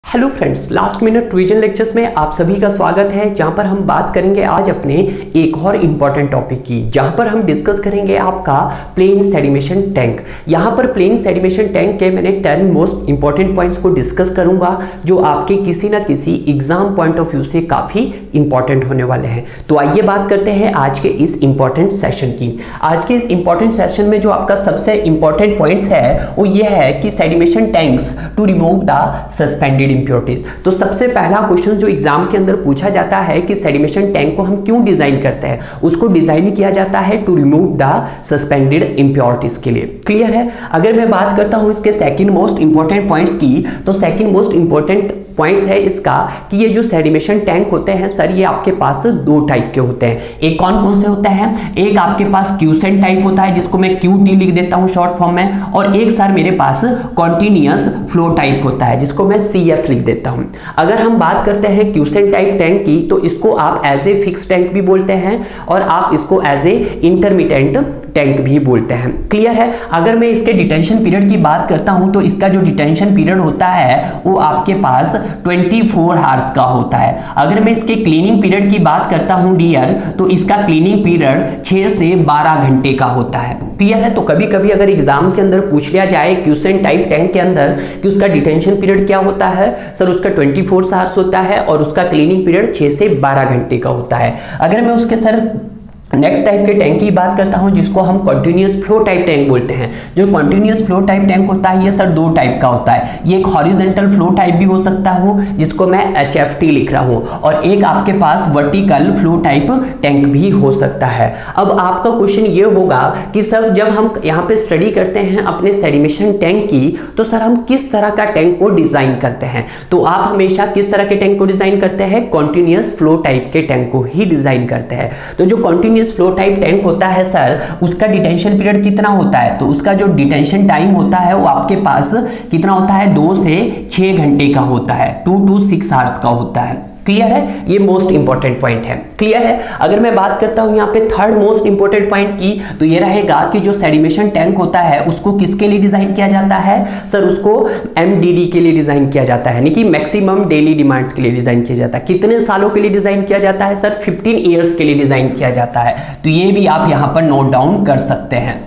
Hello friends, last minute revision lectures में आप सभी का स्वागत है। जहां पर हम बात करेंगे आज अपने एक और इम्पॉर्टेंट टॉपिक की, जहां पर हम डिस्कस करेंगे आपका प्लेन सेडिमेशन टैंक। यहां पर प्लेन सेडिमेशन टैंक के मैंने 10 मोस्ट इंपॉर्टेंट पॉइंट्स को डिस्कस करूंगा जो आपके किसी ना किसी एग्जाम पॉइंट ऑफ व्यू से काफी इंपॉर्टेंट होने वाले हैं। तो आइए बात करते हैं आज के इस इंपॉर्टेंट सेशन की। आज के इस इंपॉर्टेंट सेशन में जो आपका सबसे इंपॉर्टेंट पॉइंट्स है वो ये है कि sedimentation tanks to remove the suspended impurities. तो सबसे पहला क्वेश्चन जो एग्जाम के अंदर पूछा जाता है कि सेडिमेशन टैंक को हम क्यों डिजाइन करते हैं, उसको डिजाइन किया जाता है to remove the suspended impurities के लिए। क्लियर है। अगर मैं बात करता हूं इसके सेकंड मोस्ट इंपॉर्टेंट पॉइंट्स की, तो सेकंड मोस्ट इंपॉर्टेंट पॉइंट्स है इसका कि ये जो सेडिमेशन टैंक होते हैं सर, ये आपके पास दो टाइप के होते हैं। एक कौन कौन से होते हैं? एक आपके पास क्यूसेंट टाइप होता है जिसको मैं क्यूटी लिख देता हूं शॉर्ट फॉर्म में, और एक सर मेरे पास कॉन्टिन्यूअस फ्लो टाइप होता है जिसको मैं सीएफ लिख देता हूं। अगर हम बात करते हैं क्यूसेंट टाइप टैंक की, तो इसको आप एज ए फिक्स टैंक भी बोलते हैं और आप इसको एज ए इंटरमिटेंट टैंक भी बोलते हैं। क्लियर है। अगर मैं इसके डिटेंशन पीरियड की बात करता हूं तो इसका जो डिटेंशन पीरियड होता है वो आपके पास 24 आवर्स का होता है। अगर मैं इसके क्लीनिंग पीरियड की बात करता हूं डियर, तो इसका क्लीनिंग पीरियड 6 से 12 घंटे का होता है। क्लियर है। तो कभी कभी अगर एग्जाम के अंदर पूछ लिया जाए क्यूसेंट टाइप टैंक के अंदर कि उसका डिटेंशन पीरियड क्या होता है, सर उसका 24 आवर्स होता है और उसका क्लीनिंग पीरियड 6 से 12 घंटे का होता है। अगर मैं उसके सर नेक्स्ट टाइप के टैंक की बात करता हूं जिसको हम कॉन्टिन्यूअस फ्लो टाइप टैंक बोलते हैं। जो कॉन्टिन्यूअस फ्लो टाइप टैंक होता है ये सर दो टाइप का होता है। ये एक हॉरिजॉन्टल फ्लो टाइप भी हो सकता है जिसको मैं HFT लिख रहा हूं, और एक आपके पास वर्टिकल फ्लो टाइप टैंक भी हो सकता है। अब आपका क्वेश्चन ये होगा कि सर जब हम यहाँ पे स्टडी करते हैं अपने सेडिमेशन टैंक की, तो सर हम किस तरह का टैंक को डिजाइन करते हैं? तो आप हमेशा किस तरह के टैंक को डिजाइन करते हैं? कॉन्टिन्यूअस फ्लो टाइप के टैंक को ही डिजाइन करते हैं। तो जो कॉन्टिन्यूअस फ्लो टाइप टैंक होता है सर, उसका डिटेंशन पीरियड कितना होता है? तो उसका जो डिटेंशन टाइम होता है वो आपके पास कितना होता है? 2 से 6 घंटे का होता है, 2 to 6 आवर्स का होता है। क्लियर है। ये मोस्ट इंपॉर्टेंट पॉइंट है। क्लियर है। अगर मैं बात करता हूं यहाँ पे थर्ड मोस्ट इंपॉर्टेंट पॉइंट की, तो ये रहेगा कि जो सेडिमेशन टैंक होता है उसको किसके लिए डिजाइन किया जाता है? सर उसको MDD के लिए डिजाइन किया जाता है, यानी कि मैक्सिमम डेली डिमांड्स के लिए डिजाइन किया जाता है। कितने सालों के लिए डिजाइन किया जाता है सर? 15 ईयर्स के लिए डिजाइन किया जाता है। तो ये भी आप यहाँ पर नोट डाउन कर सकते हैं।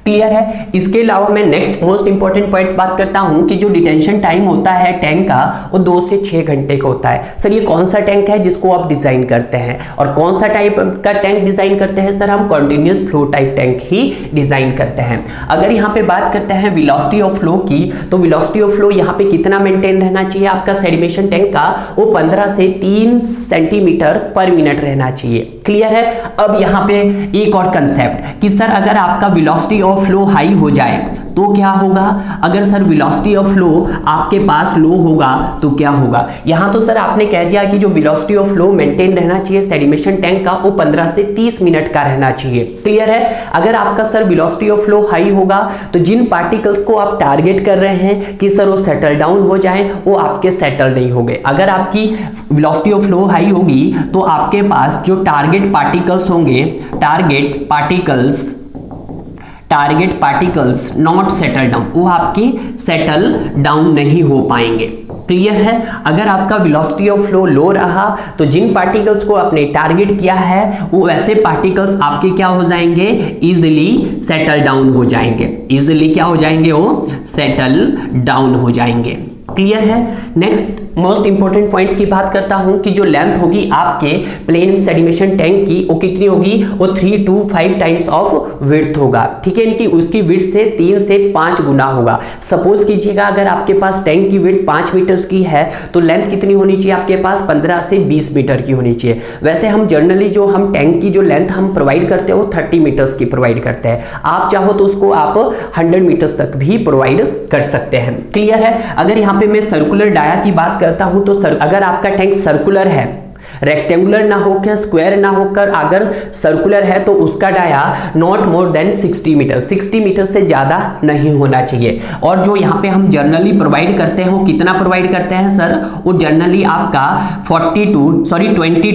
क्लियर है। इसके अलावा मैं नेक्स्ट मोस्ट इंपॉर्टेंट पॉइंट्स बात करता हूं कि जो डिटेंशन टाइम होता है टैंक का वो 2 से 6 घंटे का होता है। सर ये कौन सा टैंक है जिसको आप डिजाइन करते हैं, और कौन सा टाइप का टैंक डिजाइन करते हैं? सर हम कॉन्टिन्यूअस फ्लो टाइप टैंक ही डिजाइन करते हैं। अगर यहाँ पे बात करते हैं वेलोसिटी ऑफ फ्लो की, तो वेलोसिटी ऑफ फ्लो यहाँ पे कितना मेंटेन रहना चाहिए आपका सेडिमेशन टैंक का? वो 15 से 3 सेंटीमीटर पर मिनट रहना चाहिए। क्लियर है। अब यहाँ पे एक और कंसेप्ट कि सर अगर आपका वेलोसिटी ऑफ फ्लो हाई हो जाए तो क्या होगा? अगर सर वेलोसिटी ऑफ फ्लो आपके पास लो होगा तो क्या होगा? यहां तो सर आपने कह दिया कि जो वेलोसिटी ऑफ फ्लो मेंटेन रहना चाहिए सेडिमेशन टैंक का वो 15 से 30 मिनट का रहना चाहिए। क्लियर है। अगर आपका sir velocity of flow high होगा तो जिन पार्टिकल्स को आप टारगेट कर रहे हैं कि सर वो सेटल डाउन हो जाए, वो आपके सेटल नहीं होंगे। अगर आपकी वेलोसिटी ऑफ फ्लो हाई होगी तो आपके पास जो टारगेट पार्टिकल्स होंगे, target particles not settle down, वो आपकी सेटल डाउन नहीं हो पाएंगे। क्लियर है। अगर आपका वेलोसिटी ऑफ फ्लो लो रहा तो जिन पार्टिकल्स को आपने टारगेट किया है वो वैसे पार्टिकल्स आपके क्या हो जाएंगे? इजिली सेटल डाउन हो जाएंगे। इजिली क्या हो जाएंगे? वो सेटल डाउन हो जाएंगे। क्लियर है। नेक्स्ट मोस्ट इंपॉर्टेंट पॉइंट्स की बात करता हूं कि जो लेंथ होगी आपके प्लेन सेडिमेशन टैंक की वो कितनी होगी? वो 3 to 5 टाइम्स ऑफ विड्थ होगा। ठीक है, कि उसकी विड्थ से 3 से 5 गुना होगा। सपोज कीजिएगा अगर आपके पास टैंक की विड्थ 5 मीटर्स की है तो लेंथ कितनी होनी चाहिए आपके पास? 15 से 20 मीटर की होनी चाहिए। वैसे हम जनरली जो हम टैंक की जो लेंथ हम प्रोवाइड करते हैं वो 30 मीटर्स की प्रोवाइड करते हैं। आप चाहो तो उसको आप 100 मीटर्स तक भी प्रोवाइड कर सकते हैं। क्लियर है। अगर यहाँ पे मैं सर्कुलर डाया की बात करता हूं तो अगर आपका टैंक सर्कुलर है, रेक्टेंगुलर ना होकर स्क्वायर ना होकर अगर सर्कुलर है, तो उसका dia not more than 60 metre, 60 metre से ज्यादा नहीं होना चाहिए। और जो यहाँ पे हम जनरली प्रोवाइड करते हैं वो कितना प्रोवाइड करते हैं सर? वो जनरली आपका 20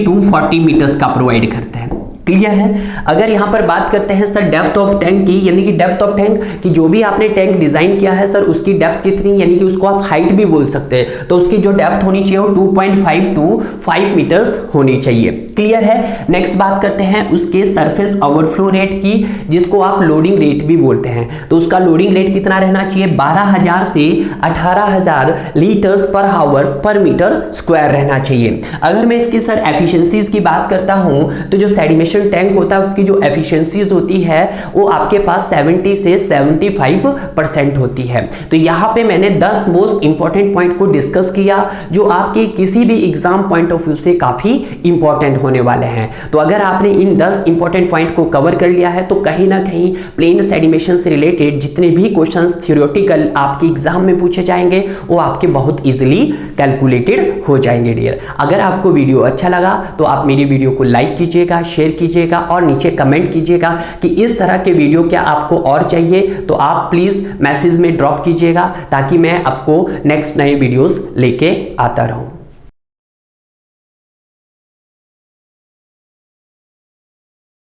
to 40 मीटर्स का प्रोवाइड करते हैं। क्लियर है। अगर यहाँ पर बात करते हैं सर डेप्थ ऑफ टैंक की, यानी कि डेप्थ ऑफ टैंक कि जो भी आपने टैंक डिजाइन किया है सर उसकी डेप्थ कितनी, यानी कि उसको आप हाइट भी बोल सकते हैं, तो उसकी जो डेप्थ होनी चाहिए वो 2.5 to 5 मीटर्स होनी चाहिए। क्लियर है। नेक्स्ट बात करते हैं उसके सरफेस ओवरफ्लो रेट की, जिसको आप लोडिंग रेट भी बोलते हैं, तो उसका लोडिंग रेट कितना रहना चाहिए, 12,000 से 18,000 लीटर्स पर आवर पर मीटर स्क्वायर रहना चाहिए। अगर मैं इसकी सर एफिशिएंसीज की बात करता हूं तो जो सेडिमेशन टैंक होता है उसकी जो एफिशिएंसीज होती है वो आपके पास 70 से 75% होती है। तो यहां पे मैंने 10 मोस्ट इंपॉर्टेंट पॉइंट को डिस्कस किया जो आपके किसी भी एग्जाम पॉइंट ऑफ व्यू से काफी इंपॉर्टेंट होने वाले हैं। तो अगर आपने इन 10 इंपॉर्टेंट पॉइंट को कवर कर लिया है तो कहीं ना कहीं प्लेन सेडिमेशन से रिलेटेड जितने भी क्वेश्चंस थ्योरेटिकल आपके एग्जाम में पूछे जाएंगे वो आपके बहुत इजीली कैलकुलेटेड हो जाएंगे डियर। अगर आपको वीडियो अच्छा लगा तो आप मेरी वीडियो को लाइक कीजिएगा, शेयर कीजिएगा और नीचे कमेंट कीजिएगा कि इस तरह के वीडियो क्या आपको और चाहिए, तो आप प्लीज मैसेज में ड्रॉप कीजिएगा ताकि मैं आपको नेक्स्ट नए वीडियोस लेके आता रहूं।